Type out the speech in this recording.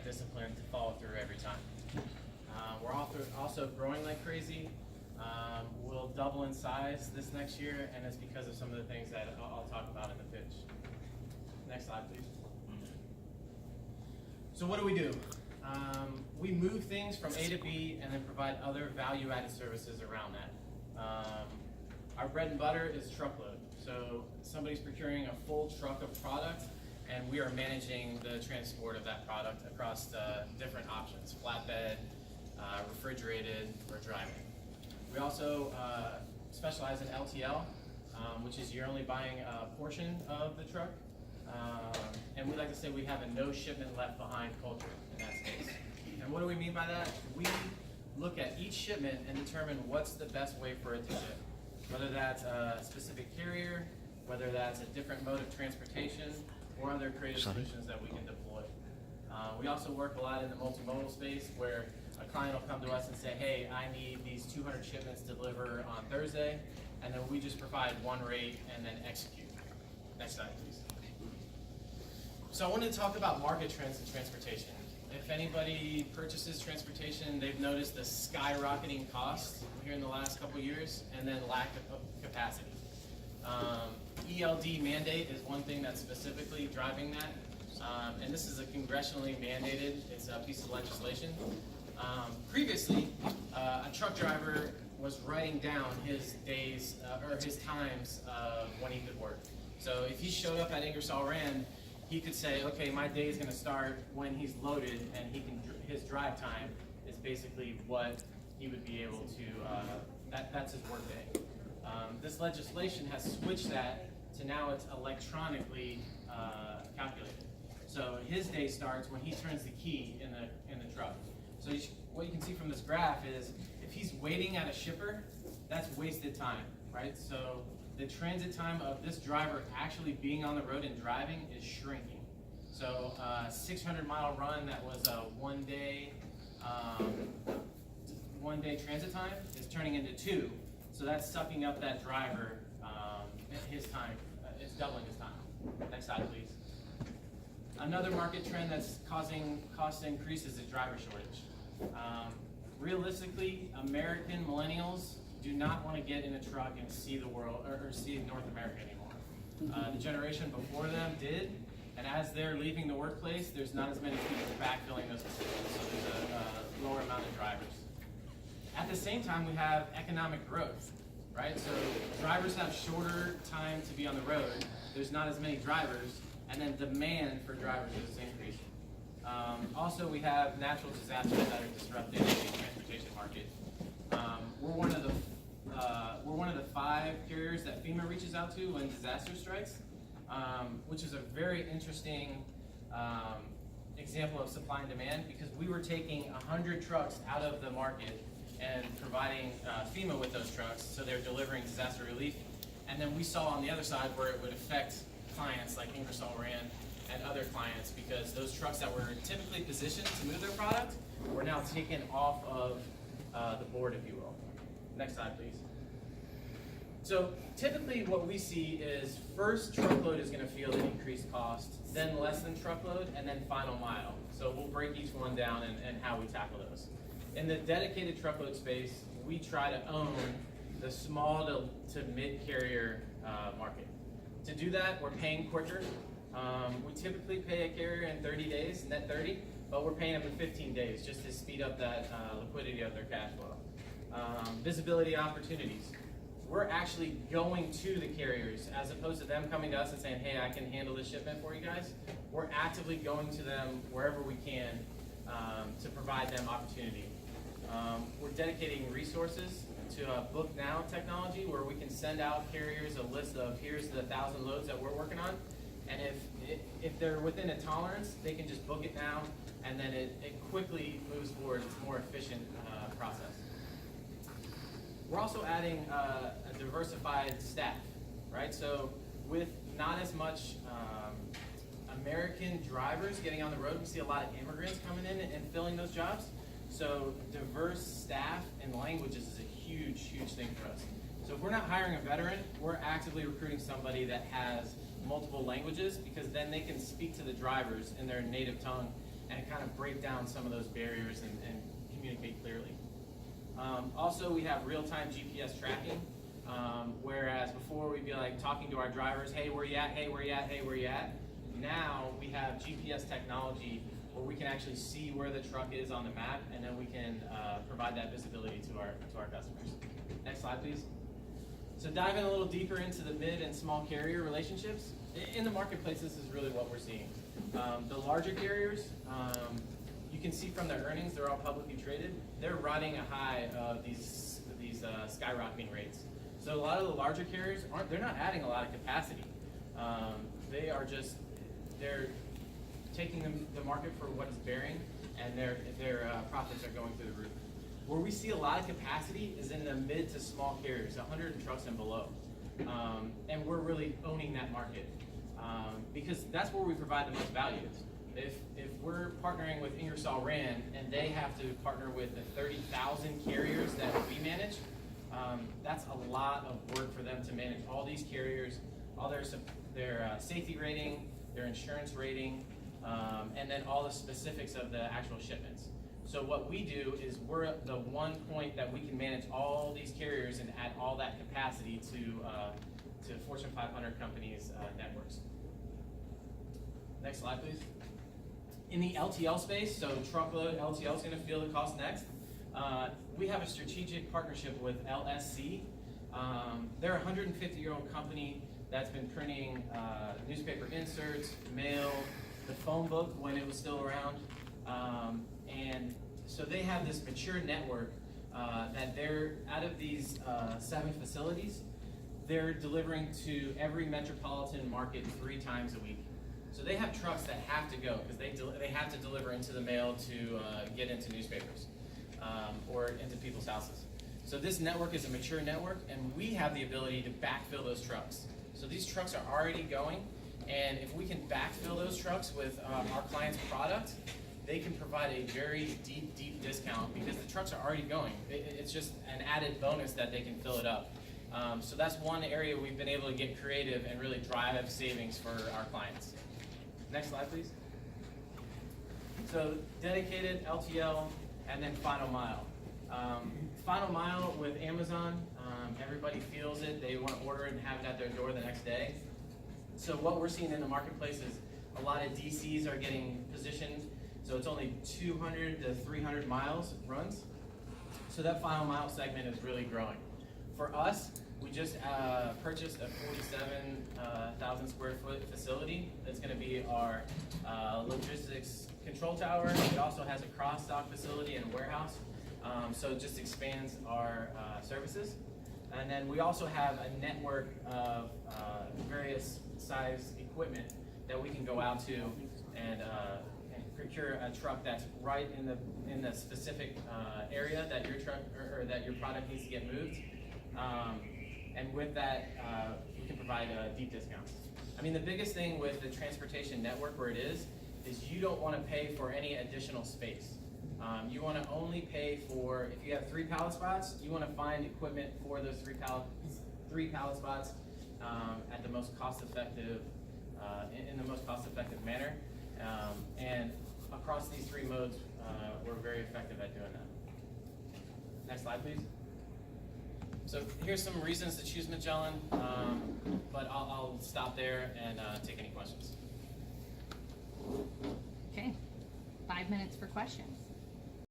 that discipline to follow through every time. We're also growing like crazy. We'll double in size this next year, and it's because of some of the things that I'll talk about in the pitch. Next slide, please. So what do? We move things from A to B and then provide other value-added services around that. Our bread and butter is truckload. So somebody's procuring a full truck of product, and we are managing the transport of that product across different options: flatbed, refrigerated, or driving. We also specialize in LTL, which is you're only buying a portion of the truck. And we like to say we have a no shipment left behind culture in that space. And what do we mean by that? We look at each shipment and determine what's the best way for it to ship. Whether that's a specific carrier, whether that's a different mode of transportation, or other creative solutions that we can deploy. We also work a lot in the multimodal space where a client will come to us and say, hey, I need these 200 shipments delivered on Thursday, and then we just provide one rate and then execute. Next slide, please. So I wanted to talk about market trends in transportation. If anybody purchases transportation, they've noticed the skyrocketing cost here in the last couple of years, and then lack of capacity. ELD mandate is one thing that's specifically driving that, and this is a congressionally mandated, it's a piece of legislation. Previously, a truck driver was writing down his days, or his times when he could work. So if he showed up at Ingersol Rand, he could say, okay, my day is going to start when he's loaded, and his drive time is basically what he would be able to, that's his work day. This legislation has switched that to now it's electronically calculated. So his day starts when he turns the key in the truck. So what you can see from this graph is if he's waiting at a shipper, that's wasted time, right? So the transit time of this driver actually being on the road and driving is shrinking. So 600-mile run that was a one day transit time is turning into 2. So that's sucking up that driver, his time, it's doubling his time. Next slide, please. Another market trend that's causing cost increases is driver shortage. Realistically, American millennials do not want to get in a truck and see the world or see North America anymore. The generation before them did, and as they're leaving the workplace, there's not as many people backfilling those positions, so there's a lower amount of drivers. At the same time, we have economic growth, right? So drivers have shorter time to be on the road. There's not as many drivers, and then demand for drivers is increasing. Also, we have natural disasters that are disrupting the transportation market. We're one of the 5 carriers that FEMA reaches out to when disaster strikes, which is a very interesting example of supply and demand, because we were taking 100 trucks out of the market and providing FEMA with those trucks, so they're delivering disaster relief. And then we saw on the other side where it would affect clients like Ingersol Rand and other clients, because those trucks that were typically positioned to move their product were now taken off of the board, if you will. Next slide, please. So typically what we see is first truckload is going to feel the increased cost, then less than truckload, and then final mile. So we'll break each one down and how we tackle those. In the dedicated truckload space, we try to own the small to mid carrier market. To do that, we're paying quicker. We typically pay a carrier in 30 days, net 30, but we're paying them in 15 days just to speed up that liquidity of their cash flow. Visibility opportunities. We're actually going to the carriers as opposed to them coming to us and saying, hey, I can handle this shipment for you guys. We're actively going to them wherever we can to provide them opportunity. We're dedicating resources to Book Now technology, where we can send out carriers a list of here's the 1,000 loads that we're working on, and if they're within a tolerance, they can just book it now, and then it quickly moves forward. It's a more efficient process. We're also adding a diversified staff, right? So with not as much American drivers getting on the road, we see a lot of immigrants coming in and filling those jobs. So diverse staff and languages is a huge, huge thing for us. So if we're not hiring a veteran, we're actively recruiting somebody that has multiple languages, because then they can speak to the drivers in their native tongue and kind of break down some of those barriers and communicate clearly. Also, we have real-time GPS tracking, whereas before we'd be like talking to our drivers, hey, where you at, hey, where you at, hey, where you at. Now we have GPS technology where we can actually see where the truck is on the map, and then we can provide that visibility to our customers. Next slide, please. So diving a little deeper into the mid and small carrier relationships, in the marketplace, this is really what we're seeing. The larger carriers, you can see from their earnings, they're all publicly traded. They're riding a high of these skyrocketing rates. So a lot of the larger carriers they're not adding a lot of capacity. They're taking the market for what it's bearing, and their profits are going through the roof. Where we see a lot of capacity is in the mid to small carriers, 100 trucks and below. And we're really owning that market because that's where we provide the most value. If we're partnering with Ingersol Rand and they have to partner with the 30,000 carriers that we manage, that's a lot of work for them to manage all these carriers, all their safety rating, their insurance rating, and then all the specifics of the actual shipments. So what we do is we're the one point that we can manage all these carriers and add all that capacity to Fortune 500 companies' networks. Next slide, please. In the LTL space, so truckload LTL is going to feel the cost next. We have a strategic partnership with LSC. They're a 150-year-old company that's been printing newspaper inserts, mail, the phone book when it was still around. And so they have this mature network that they're, out of these 7 facilities, they're delivering to every metropolitan market 3 times a week. So they have trucks that have to go because they have to deliver into the mail to get into newspapers or into people's houses. So this network is a mature network, and we have the ability to backfill those trucks. So these trucks are already going, and if we can backfill those trucks with our client's product, they can provide a very deep discount because the trucks are already going. It's just an added bonus that they can fill it up. So that's one area we've been able to get creative and really drive savings for our clients. Next slide, please. So dedicated, LTL, and then final mile. Final mile with Amazon, everybody feels it. They want to order it and have it at their door the next day. So what we're seeing in the marketplace is a lot of DCs are getting positioned. So it's only 200 to 300 miles runs. So that final mile segment is really growing. For us, we just purchased a 47,000 square foot facility. That's going to be our logistics control tower. It also has a cross-dock facility and a warehouse. So it just expands our services. And then we also have a network of various size equipment that we can go out to and procure a truck that's right in the specific area that your truck or that your product needs to get moved. And with that, we can provide deep discounts. I mean, the biggest thing with the transportation network where it is you don't want to pay for any additional space. You want to only pay for, if you have 3 pallet spots, you want to find equipment for those 3 pallet spots at the most cost-effective, in the most cost-effective manner. And across these 3 modes, we're very effective at doing that. Next slide, please. So here's some reasons to choose Magellan, but I'll stop there and take any questions. Okay, 5 minutes for questions.